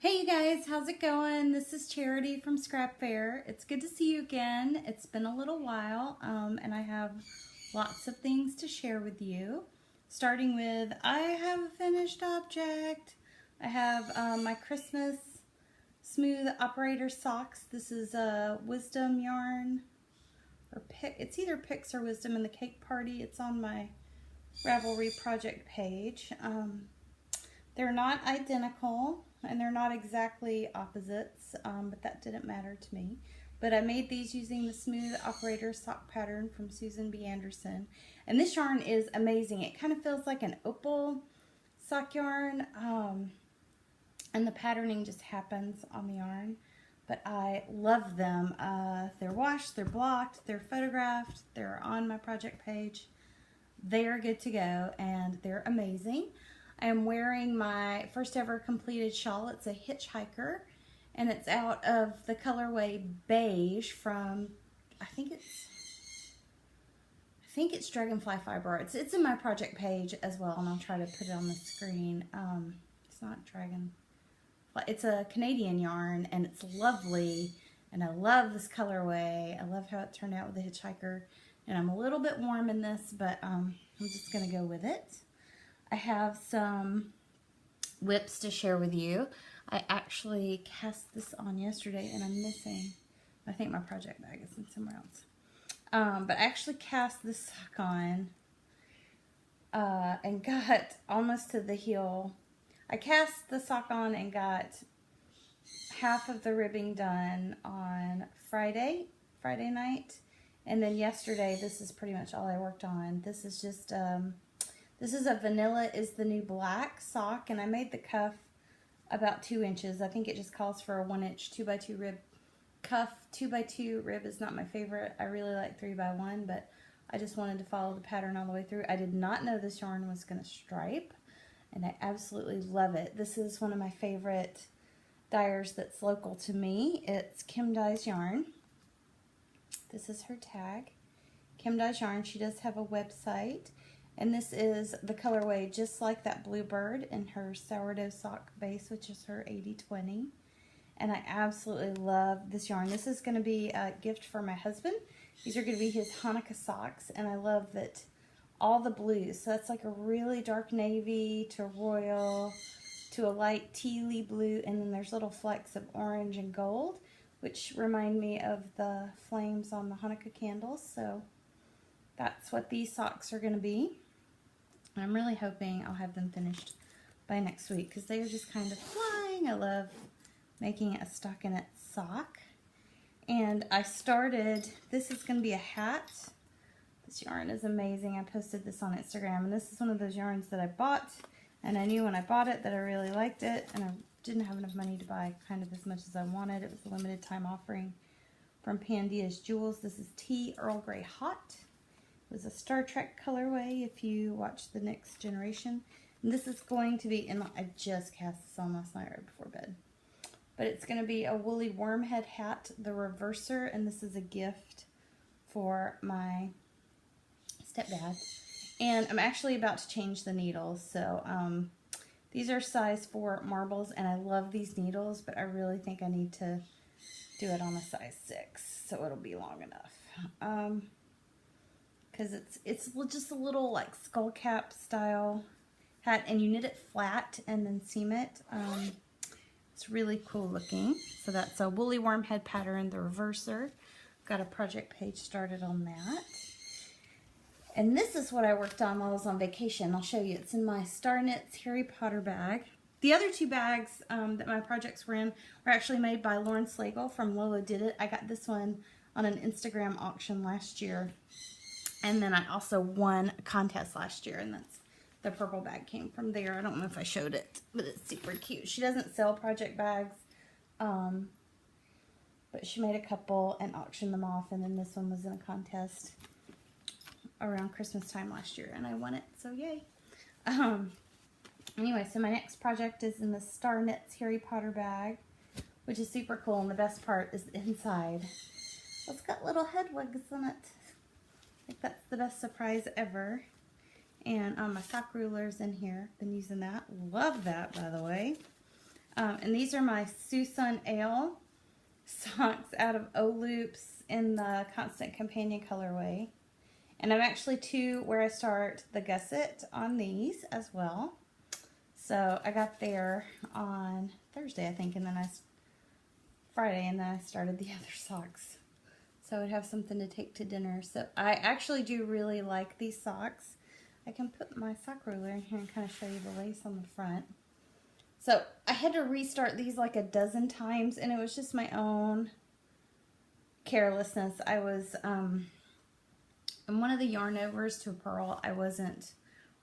Hey you guys, how's it going? This is Charity from Scrap Fair. It's good to see you again. It's been a little while, and I have lots of things to share with you. Starting with, I have a finished object. I have my Christmas smooth operator socks. This is a Wisdom yarn, or it's either Pix or Wisdom in the Cake Party. It's on my Ravelry project page. They're not identical and they're not exactly opposites, but that didn't matter to me. But I made these using the Smooth Operator sock pattern from Susan B. Anderson. And this yarn is amazing. It kind of feels like an opal sock yarn, and the patterning just happens on the yarn. But I love them. They're washed, they're blocked, they're photographed, they're on my project page. They are good to go and they're amazing. I am wearing my first ever completed shawl. It's a hitchhiker, and it's out of the colorway beige from, I think it's Dragonfly Fiber Arts. It's in my project page as well, and I'll try to put it on the screen. It's not Dragonfly. It's a Canadian yarn, and it's lovely, and I love this colorway. I love how it turned out with the hitchhiker, and I'm a little bit warm in this, but I'm just going to go with it. I have some whips to share with you. I actually cast this on yesterday and I'm missing, I think my project bag is in somewhere else. But I actually cast this sock on and got almost to the heel. I cast the sock on and got half of the ribbing done on Friday night. And then yesterday, this is pretty much all I worked on. This is just... this is a Vanilla is the New Black sock, and I made the cuff about 2 inches. I think it just calls for a 1 inch 2x2 rib cuff. 2x2 rib is not my favorite. I really like 3x1, but I just wanted to follow the pattern all the way through. I did not know this yarn was going to stripe, and I absolutely love it. This is one of my favorite dyers that's local to me. It's Kim Dyes Yarn. This is her tag. Kim Dyes Yarn. She does have a website. And this is the colorway just like that Bluebird in her sourdough sock base, which is her 80/20. And I absolutely love this yarn. This is going to be a gift for my husband. These are going to be his Hanukkah socks. And I love that all the blues. So that's like a really dark navy to royal to a light tealy blue. And then there's little flecks of orange and gold, which remind me of the flames on the Hanukkah candles. So that's what these socks are going to be. I'm really hoping I'll have them finished by next week because they are just kind of flying. I love making a stockinette sock. And I started, this is going to be a hat. This yarn is amazing. I posted this on Instagram, and this is one of those yarns that I bought, and I knew when I bought it that I really liked it, and I didn't have enough money to buy kind of as much as I wanted. It was a limited time offering from Pandia's Jewels. This is Tea Earl Grey Hot. It was a Star Trek colorway if you watch The Next Generation. And this is going to be, and I just cast this on last night right before bed. But it's going to be a woolly wormhead hat, the reverser, and this is a gift for my stepdad. And I'm actually about to change the needles. So these are size 4 marbles, and I love these needles, but I really think I need to do it on a size 6, so it'll be long enough. Because it's just a little like skull cap style hat, and you knit it flat and then seam it. It's really cool looking. So that's a woolly wormhead pattern, the reverser. Got a project page started on that. And this is what I worked on while I was on vacation. I'll show you. It's in my Star Knits Harry Potter bag. The other 2 bags that my projects were in were actually made by Lauren Slagle from Lola Did It. I got this one on an Instagram auction last year. And then I also won a contest last year, and that's the purple bag came from there. I don't know if I showed it, but it's super cute. She doesn't sell project bags, but she made a couple and auctioned them off, and then this one was in a contest around Christmas time last year, and I won it, so yay. Anyway, so my next project is in the Star Knits Harry Potter bag, which is super cool, and the best part is the inside. It's got little head wigs in it. I think that's the best surprise ever. And my sock ruler's in here. Been using that. Love that, by the way. And these are my Susun Ale socks out of O-Loops in the Constant Companion colorway. And I'm actually to where I start the gusset on these as well. So I got there on Thursday, I think, and then Friday, and then I started the other socks. So I would have something to take to dinner. So I actually do really like these socks. I can put my sock ruler in here and kind of show you the lace on the front. So I had to restart these like a dozen times, and it was just my own carelessness. I was, in one of the yarn overs to a purl, I wasn't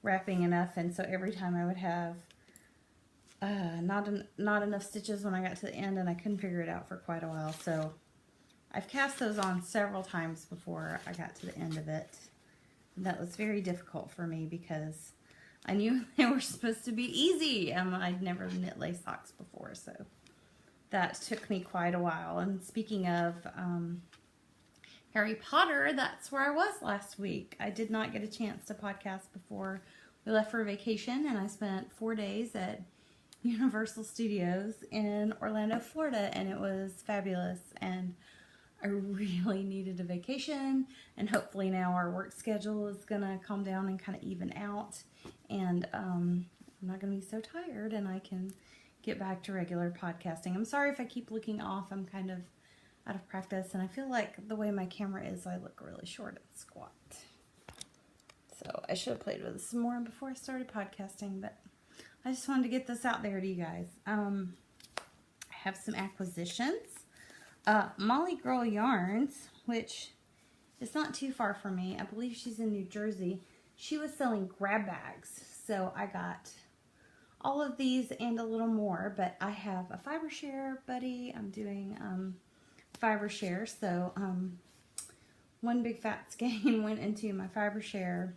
wrapping enough, and so every time I would have not enough stitches when I got to the end, and I couldn't figure it out for quite a while. So I've cast those on several times before I got to the end of it. And that was very difficult for me because I knew they were supposed to be easy, and I'd never knit lace socks before, so that took me quite a while. And speaking of Harry Potter, that's where I was last week. I did not get a chance to podcast before we left for vacation, and I spent 4 days at Universal Studios in Orlando, Florida, and it was fabulous, and I really needed a vacation, and hopefully now our work schedule is going to calm down and kind of even out, and I'm not going to be so tired, and I can get back to regular podcasting. I'm sorry if I keep looking off. I'm kind of out of practice, and I feel like the way my camera is, I look really short and squat. So I should have played with this some more before I started podcasting, but I just wanted to get this out there to you guys. I have some acquisitions. Molly Girl Yarns, which is not too far from me. I believe she's in New Jersey. She was selling grab bags, so I got all of these and a little more, but I have a fiber share buddy. I'm doing fiber share, so one big fat skein went into my fiber share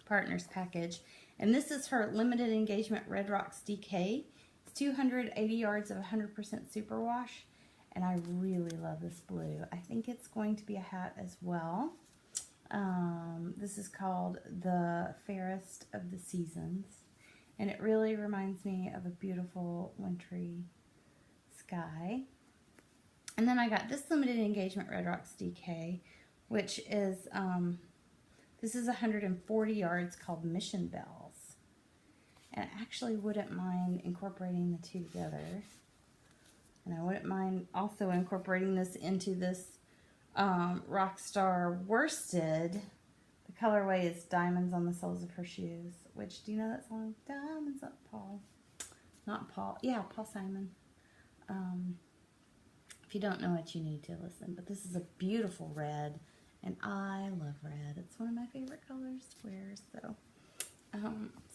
partners package, and this is her limited engagement Red Rocks DK. It's 280 yards of 100% superwash, and I really love this blue. I think it's going to be a hat as well. This is called the Fairest of the Seasons, and it really reminds me of a beautiful wintry sky. And then I got this limited engagement Red Rocks DK, which is, this is 140 yards, called Mission Bells. And I actually wouldn't mind incorporating the two together. And I wouldn't mind also incorporating this into this Rockstar Worsted. The colorway is Diamonds on the Soles of Her Shoes, which, do you know that song? Diamonds up, Paul. Not Paul. Yeah, Paul Simon. If you don't know it, you need to listen. But this is a beautiful red, and I love red. It's one of my favorite colors to wear. So,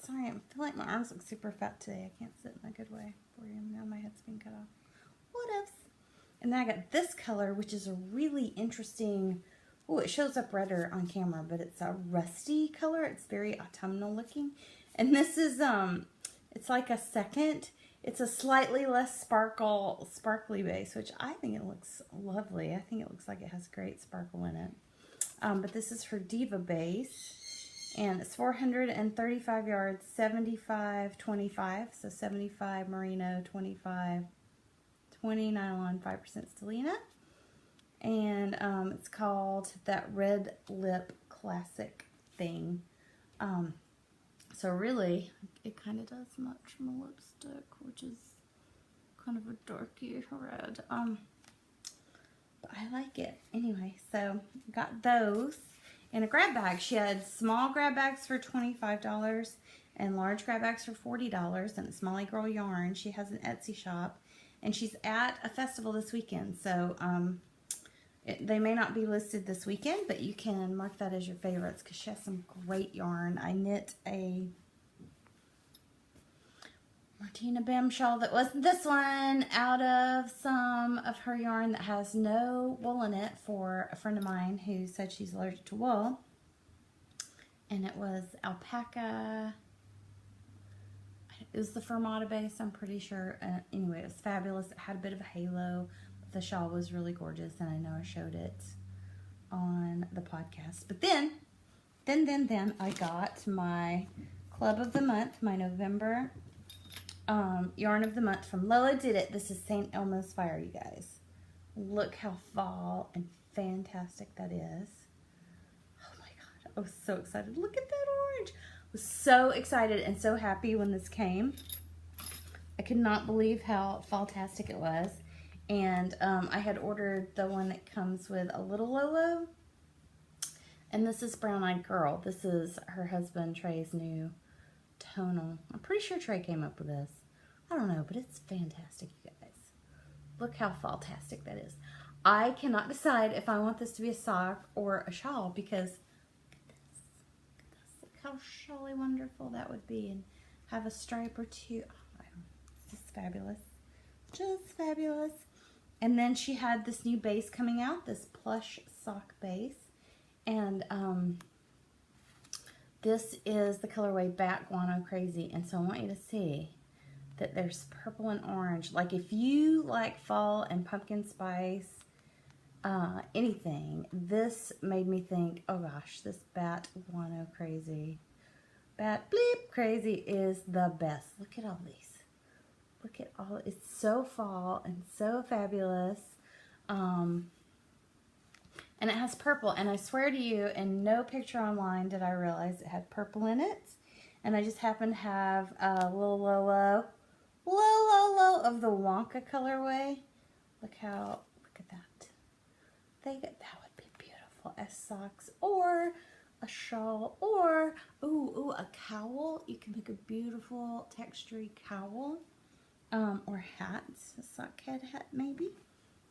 sorry, I feel like my arms look super fat today. I can't sit in a good way for you. Now my head's being cut off. What else? And then I got this color, which is a really interesting. Oh, it shows up redder on camera, but it's a rusty color. It's very autumnal looking. And this is it's like a second. It's a slightly less sparkly base, which I think it looks lovely. I think it looks like it has great sparkle in it. But this is her Diva base, and it's 435 yards, 75-25, so 75 merino, 25 20 nylon, 5% stellina, and it's called that Red Lip Classic thing. So really, it kind of does match my lipstick, which is kind of a darky red. But I like it. Anyway, so got those in a grab bag. She had small grab bags for $25 and large grab bags for $40, and it's Molly Girl Yarn. She has an Etsy shop, and she's at a festival this weekend. So they may not be listed this weekend, but you can mark that as your favorites because she has some great yarn. I knit a Martina Bam shawl that wasn't this one out of some of her yarn that has no wool in it for a friend of mine who said she's allergic to wool. And it was alpaca. It was the Fermata base, I'm pretty sure. Anyway, it was fabulous. It had a bit of a halo. The shawl was really gorgeous, and I know I showed it on the podcast. But then I got my Club of the Month, my November yarn of the month from Lola Did It. This is St. Elmo's Fire, you guys. Look how fall and fantastic that is. Oh my God, I was so excited. Look at that orange. I was so excited and so happy when this came. I could not believe how fall-tastic it was. And I had ordered the one that comes with a little Lolo. And this is Brown Eyed Girl. This is her husband Trey's new tonal. I'm pretty sure Trey came up with this. I don't know, but it's fantastic, you guys. Look how fall-tastic that is. I cannot decide if I want this to be a sock or a shawl because look at this. Look at this. Look how shawly wonderful that would be, and have a stripe or two. Oh, it's just fabulous. Just fabulous. And then she had this new base coming out, this plush sock base. And this is the colorway Bat Guano Crazy. And so I want you to see that there's purple and orange. Like if you like fall and pumpkin spice, anything, this made me think, oh gosh, this Bat Guano Crazy, Bat Bleep Crazy is the best. Look at all these. Look at all, it's so fall and so fabulous. And it has purple, and I swear to you, in no picture online did I realize it had purple in it. And I just happen to have a little Lolo of the Wonka colorway. Look at that. That would be beautiful as socks, or a shawl, or, ooh, a cowl. You can make a beautiful textury cowl, or hats, a sock head hat maybe.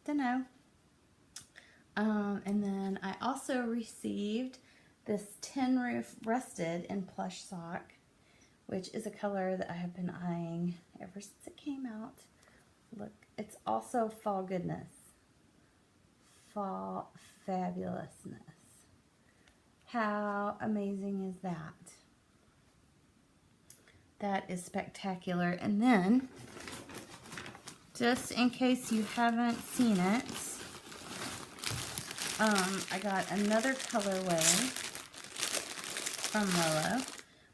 Don't know. And then I also received this Tin Roof Rusted in plush sock, which is a color that I have been eyeing ever since it came out. Look, it's also fall goodness. Fall fabulousness. How amazing is that? That is spectacular. And then, just in case you haven't seen it, I got another colorway from Lola,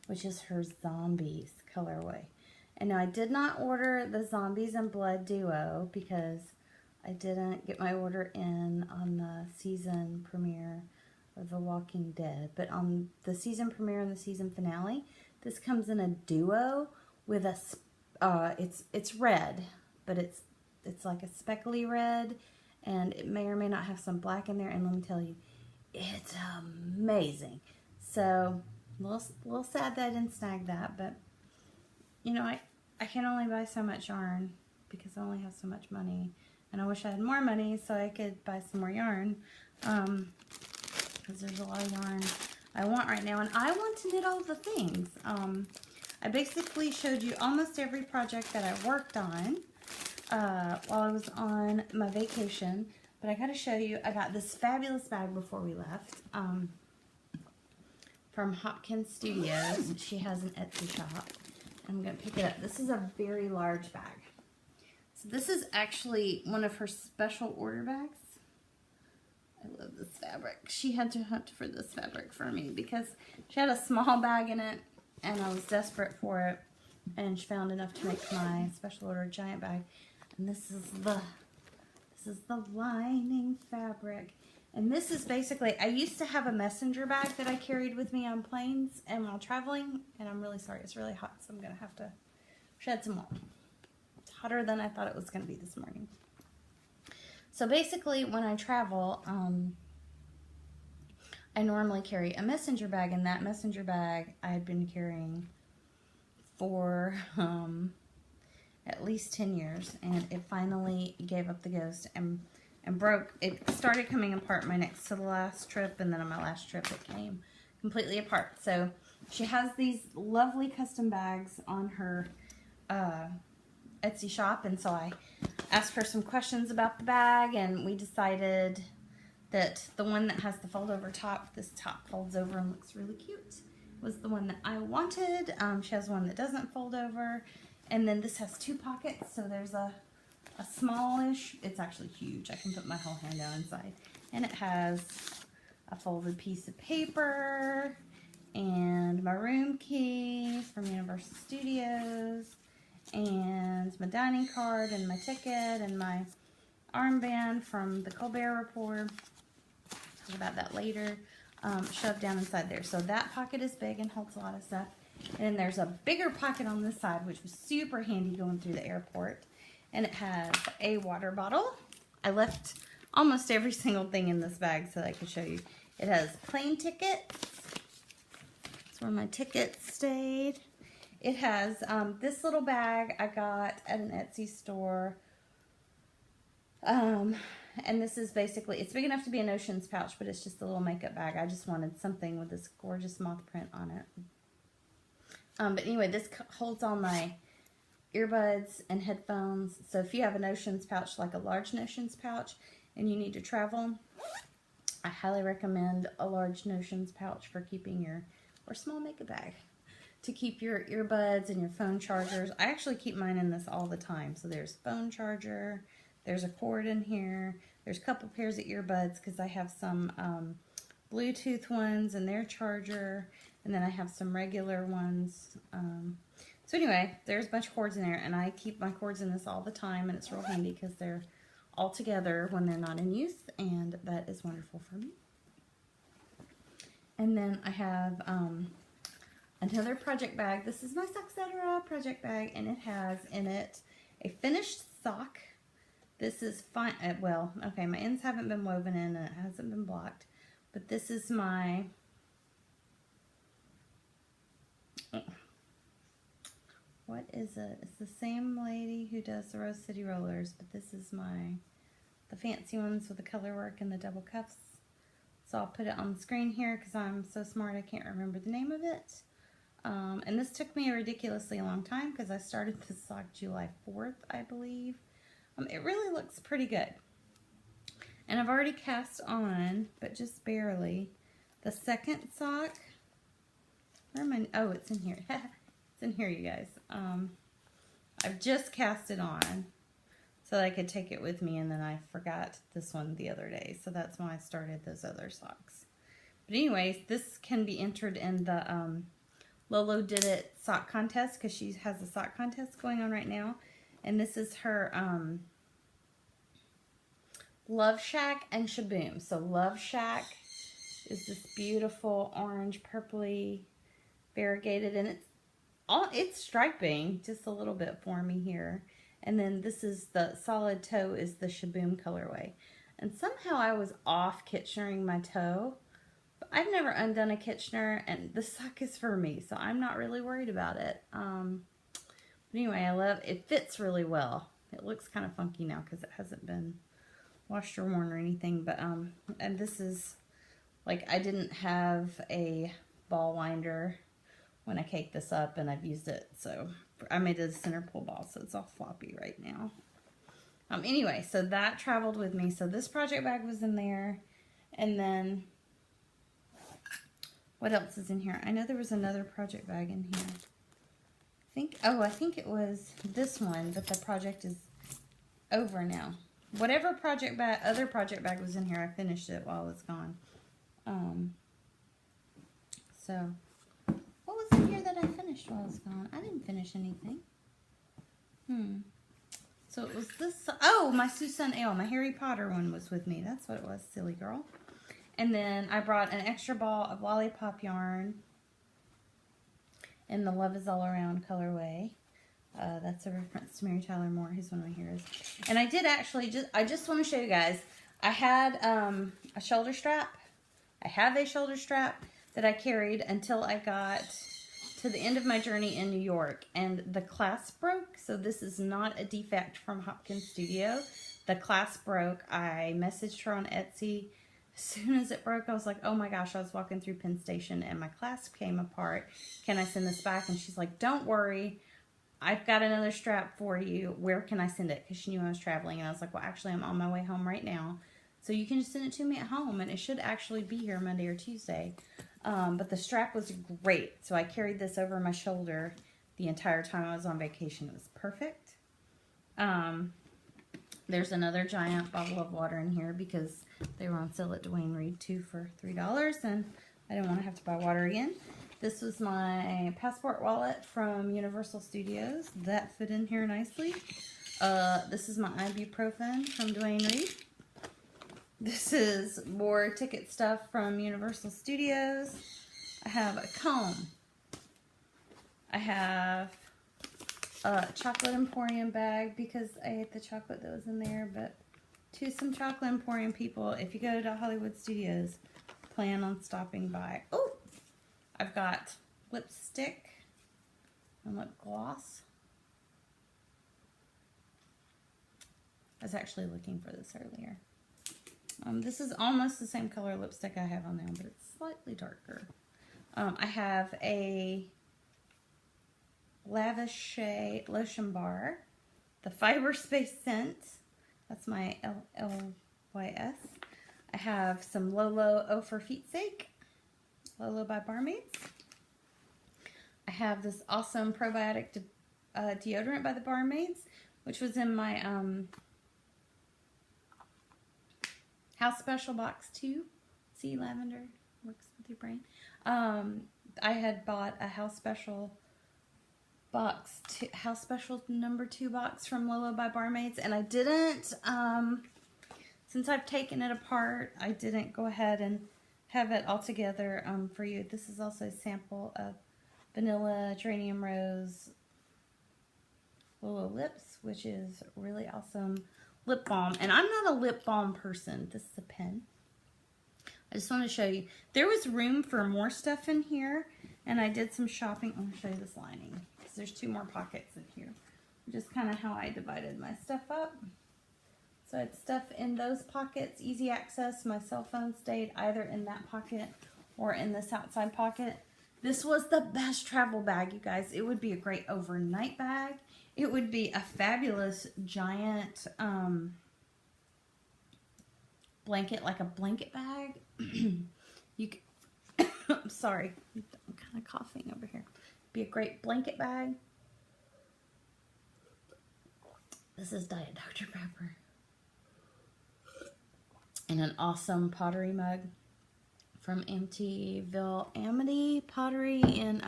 which is her Zombies colorway. And now I did not order the Zombies and Blood duo because I didn't get my order in on the season premiere of The Walking Dead. But on the season premiere and the season finale, this comes in a duo with a, it's red, but it's like a speckly red. And it may or may not have some black in there. And let me tell you, it's amazing. So, a little sad that I didn't snag that. But, you know, I can only buy so much yarn because I only have so much money. And I wish I had more money so I could buy some more yarn. Because there's a lot of yarn I want right now. And I want to knit all the things. I basically showed you almost every project that I worked on while I was on my vacation, but I gotta show you, I got this fabulous bag before we left, from Hopkins Studios. She has an Etsy shop. I'm gonna pick it up. This is a very large bag. So this is actually one of her special order bags. I love this fabric. She had to hunt for this fabric for me because she had a small bag in it and I was desperate for it, and she found enough to make my special order giant bag. And this is the lining fabric. And this is basically, I used to have a messenger bag that I carried with me on planes and while traveling, and I'm really sorry, it's really hot, so I'm going to have to shed some more. It's hotter than I thought it was going to be this morning. So basically, when I travel, I normally carry a messenger bag, and that messenger bag I had been carrying for at least 10 years, and it finally gave up the ghost and broke. It started coming apart my next to the last trip, and then on my last trip it came completely apart. So she has these lovely custom bags on her Etsy shop, and so I asked her some questions about the bag, and we decided that the one that has the fold over top, this top folds over and looks really cute, was the one that I wanted. She has one that doesn't fold over. And then this has two pockets, so there's a smallish, it's actually huge, I can put my whole hand down inside. And it has a folded piece of paper, and my room key from Universal Studios, and my dining card and my ticket and my armband from the Colbert Report. Talk about that later. Shoved down inside there. So that pocket is big and holds a lot of stuff. And then there's a bigger pocket on this side, which was super handy going through the airport. And it has a water bottle. I left almost every single thing in this bag so that I could show you. It has plane tickets. That's where my tickets stayed. It has this little bag I got at an Etsy store. And this is basically, it's big enough to be an Oceans pouch, but it's just a little makeup bag. I just wanted something with this gorgeous moth print on it. But anyway, this holds all my earbuds and headphones. So if you have a Notions pouch, like a large Notions pouch, and you need to travel, I highly recommend a large Notions pouch for keeping your, or small makeup bag, to keep your earbuds and your phone chargers. I actually keep mine in this all the time. So there's phone charger, there's a cord in here, there's a couple pairs of earbuds because I have some Bluetooth ones and their charger, and then I have some regular ones. So anyway, there's a bunch of cords in there, and I keep my cords in this all the time, and it's real handy because they're all together when they're not in use, and that is wonderful for me. And then I have another project bag. This is my Socksetera project bag, and it has in it a finished sock. This is fine. Well, okay, my ends haven't been woven in, and it hasn't been blocked, but this is my what is it? It's the same lady who does the Rose City Rollers, but this is the fancy ones with the color work and the double cuffs. So I'll put it on the screen here because I'm so smart I can't remember the name of it. And this took me a ridiculously long time because I started this sock July 4th, I believe. It really looks pretty good. And I've already cast on, but just barely, the second sock. Where am I? Oh, it's in here. It's in here, you guys. I've just cast it on so that I could take it with me, and then I forgot this one the other day. So that's why I started those other socks. But anyways, this can be entered in the Lolo Did It sock contest because she has a sock contest going on right now. And this is her Love Shack and Shaboom. So Love Shack is this beautiful orange purpley variegated, and it's striping just a little bit for me here. And then this is the solid toe is the Shaboom colorway. And somehow I was off Kitchenering my toe. But I've never undone a Kitchener, and the sock is for me, so I'm not really worried about it. But anyway, I love it. Fits really well. It looks kind of funky now because it hasn't been washed or worn or anything. But and this is like, I didn't have a ball winder when I caked this up, and I've used it. So I made it a center pull ball, so it's all floppy right now. Anyway, so that traveled with me. So this project bag was in there, and then what else is in here? I know there was another project bag in here. I think it was this one, but the project is over now. Whatever project bag, other project bag was in here, I finished it while it's gone. So, what was in here that I finished while it's gone? I didn't finish anything. So it was this, oh, my Susan Ale, my Harry Potter one was with me. That's what it was, silly girl. And then I brought an extra ball of lollipop yarn in the Love Is All Around colorway. That's a reference to Mary Tyler Moore, who's one of my heroes. And I did actually, I just want to show you guys, I had a shoulder strap. I have a shoulder strap that I carried until I got to the end of my journey in New York. And the clasp broke, so this is not a defect from Hopkins Studio. The clasp broke. I messaged her on Etsy. As soon as it broke, I was like, oh my gosh, I was walking through Penn Station and my clasp came apart. Can I send this back? And she's like, don't worry. I've got another strap for you. Where can I send it? Because she knew I was traveling. And I was like, well, actually, I'm on my way home right now. So you can just send it to me at home. And it should actually be here Monday or Tuesday. But the strap was great. So I carried this over my shoulder the entire time I was on vacation. It was perfect. There's another giant bottle of water in here because they were on sale at Dwayne Reed too for $3, and I didn't want to have to buy water again. This was my passport wallet from Universal Studios. That fit in here nicely. This is my ibuprofen from Duane Reade. This is more ticket stuff from Universal Studios. I have a comb. I have a chocolate Emporium bag because I ate the chocolate that was in there. But to some chocolate Emporium people, if you go to Hollywood Studios, plan on stopping by. Oh, I've got lipstick and lip gloss. I was actually looking for this earlier. This is almost the same color lipstick I have on now, but it's slightly darker. I have a Lavish lotion bar, the Fiber Space scent. That's my LYS. I have some Lolo Oh for Feet's Sake, Lolo by Barmaids. I have this awesome probiotic deodorant by the Barmaids, which was in my House Special Box 2. See, lavender works with your brain. I had bought a House Special box, House Special number 2 box from Lolo by Barmaids, and I didn't, since I've taken it apart, I didn't go ahead and have it all together for you. This is also a sample of Vanilla Geranium Rose Lolo Lips, which is really awesome lip balm. And I'm not a lip balm person. This is a pen. I just want to show you. There was room for more stuff in here, and I did some shopping. I'm going to show you this lining because there's 2 more pockets in here. Just kind of how I divided my stuff up. So I had stuff in those pockets, easy access. My cell phone stayed either in that pocket or in this outside pocket. This was the best travel bag, you guys. It would be a great overnight bag. It would be a fabulous giant blanket, like a blanket bag. You can, I'm sorry, I'm kind of coughing over here. Be a great blanket bag. This is Diet Dr. Pepper. And an awesome pottery mug from Amityville Amity Pottery in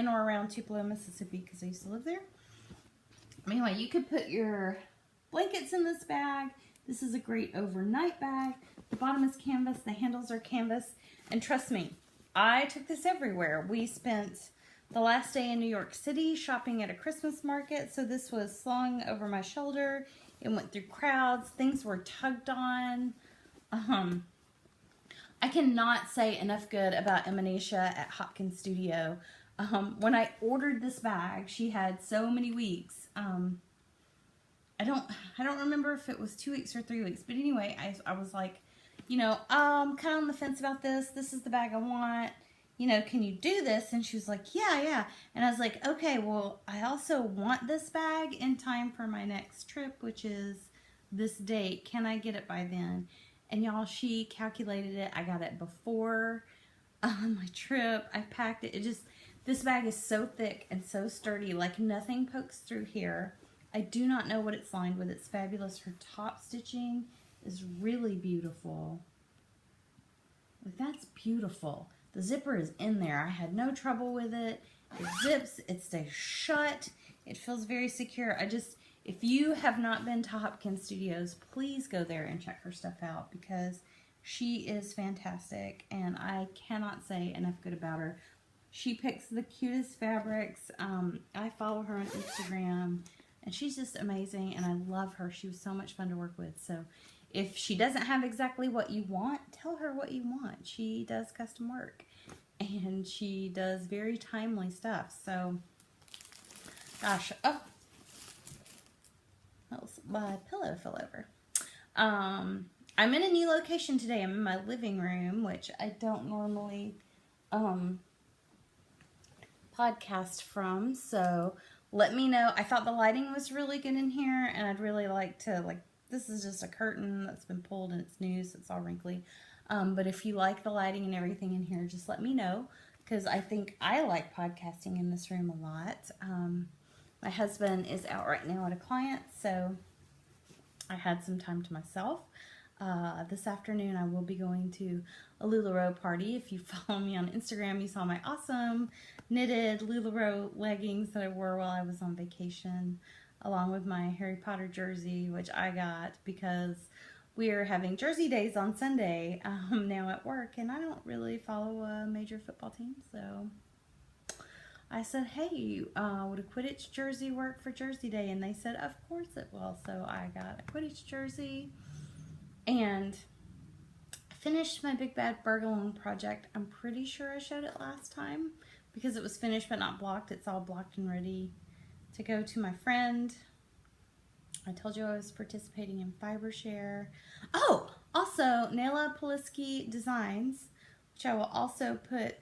or around Tupelo, Mississippi, because I used to live there. Anyway, you could put your blankets in this bag. This is a great overnight bag. The bottom is canvas. The handles are canvas. And trust me, I took this everywhere. We spent the last day in New York City shopping at a Christmas market, so this was slung over my shoulder. It went through crowds. Things were tugged on. I cannot say enough good about Emanesia at Hopkins Studio. When I ordered this bag, she had so many weeks. I don't remember if it was 2 weeks or 3 weeks, but anyway, I was like, you know, kind of on the fence about this. This is the bag I want. You know, can you do this? And she was like, yeah. And I was like, okay, well, I also want this bag in time for my next trip, which is this date. Can I get it by then? And y'all, she calculated it. I got it before my trip. I packed it. This bag is so thick and so sturdy, like nothing pokes through here. I do not know what it's lined with. It's fabulous. Her top stitching is really beautiful. Like, that's beautiful. The zipper is in there. I had no trouble with it. It zips. It stays shut. It feels very secure. If you have not been to Hopkins Studios, please go there and check her stuff out because she is fantastic and I cannot say enough good about her. She picks the cutest fabrics. I follow her on Instagram and she's just amazing and I love her. She was so much fun to work with. So if she doesn't have exactly what you want, tell her what you want. She does custom work and she does very timely stuff. So, gosh, oh, my pillow fell over. I'm in a new location today. I'm in my living room, which I don't normally podcast from. So let me know. I thought the lighting was really good in here, and I'd really like to, this is just a curtain that's been pulled and it's new, so it's all wrinkly. But if you like the lighting and everything in here, just let me know, because I think I like podcasting in this room a lot. My husband is out right now at a client, so I had some time to myself. This afternoon I will be going to a LuLaRoe party. If you follow me on Instagram, you saw my awesome knitted LuLaRoe leggings that I wore while I was on vacation, along with my Harry Potter jersey, which I got because we are having Jersey Days on Sunday now at work, and I don't really follow a major football team, so I said, hey, would a Quidditch jersey work for Jersey Day? And they said, of course it will. So I got a Quidditch jersey and finished my Big Bad Burgalone project. I'm pretty sure I showed it last time because it was finished but not blocked. It's all blocked and ready to go to my friend. I told you I was participating in FiberShare. Oh, also Nayla Poliski Designs, which I will also put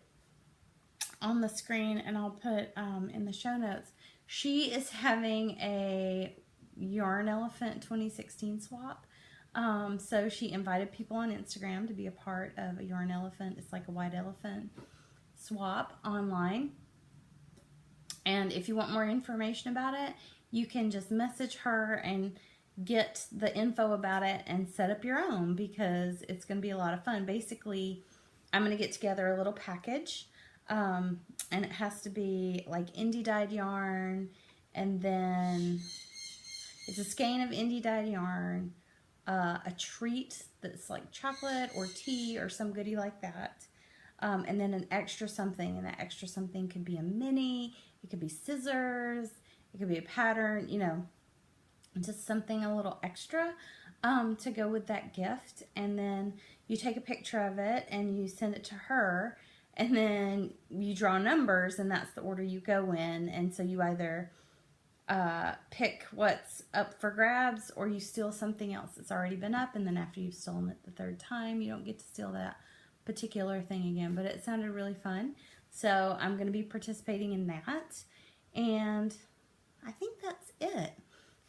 on the screen and I'll put in the show notes. She is having a Yarn Elephant 2016 swap. So she invited people on Instagram to be a part of a Yarn Elephant. It's like a white elephant swap online. And if you want more information about it, you can just message her and get the info about it and set up your own, because it's going to be a lot of fun. Basically, I'm going to get together a little package, and it has to be like indie dyed yarn, and then it's a skein of indie dyed yarn, a treat that's like chocolate or tea or some goodie like that, and then an extra something, and that extra something could be a mini, it could be scissors, it could be a pattern, you know, just something a little extra to go with that gift. And then you take a picture of it and you send it to her, and then you draw numbers, and that's the order you go in. And so you either pick what's up for grabs, or you steal something else that's already been up, and then after you've stolen it the third time, you don't get to steal that particular thing again. But it sounded really fun, so I'm going to be participating in that, and I think that's it.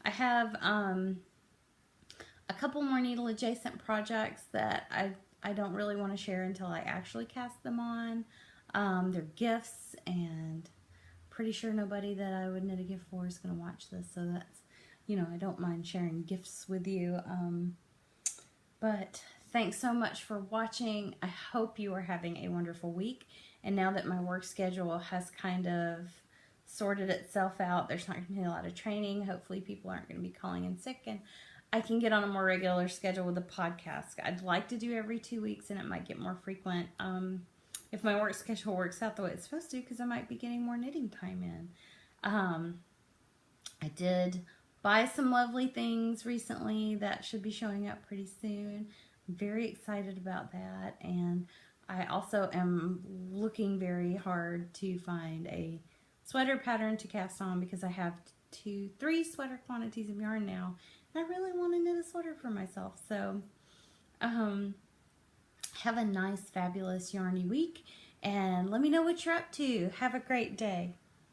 I have a couple more needle adjacent projects that I don't really want to share until I actually cast them on. They're gifts, and pretty sure nobody that I would knit a gift for is going to watch this, so that's, you know, I don't mind sharing gifts with you. But thanks so much for watching. I hope you are having a wonderful week, and now that my work schedule has kind of sorted itself out, there's not going to be a lot of training. Hopefully people aren't going to be calling in sick, and I can get on a more regular schedule with the podcast. I'd like to do every 2 weeks, and it might get more frequent if my work schedule works out the way it's supposed to, because I might be getting more knitting time in. I did buy some lovely things recently that should be showing up pretty soon. I'm very excited about that, and I also am looking very hard to find a sweater pattern to cast on, because I have 3 sweater quantities of yarn now, and I really want to knit a sweater for myself. So have a nice, fabulous yarny week, and let me know what you're up to. Have a great day.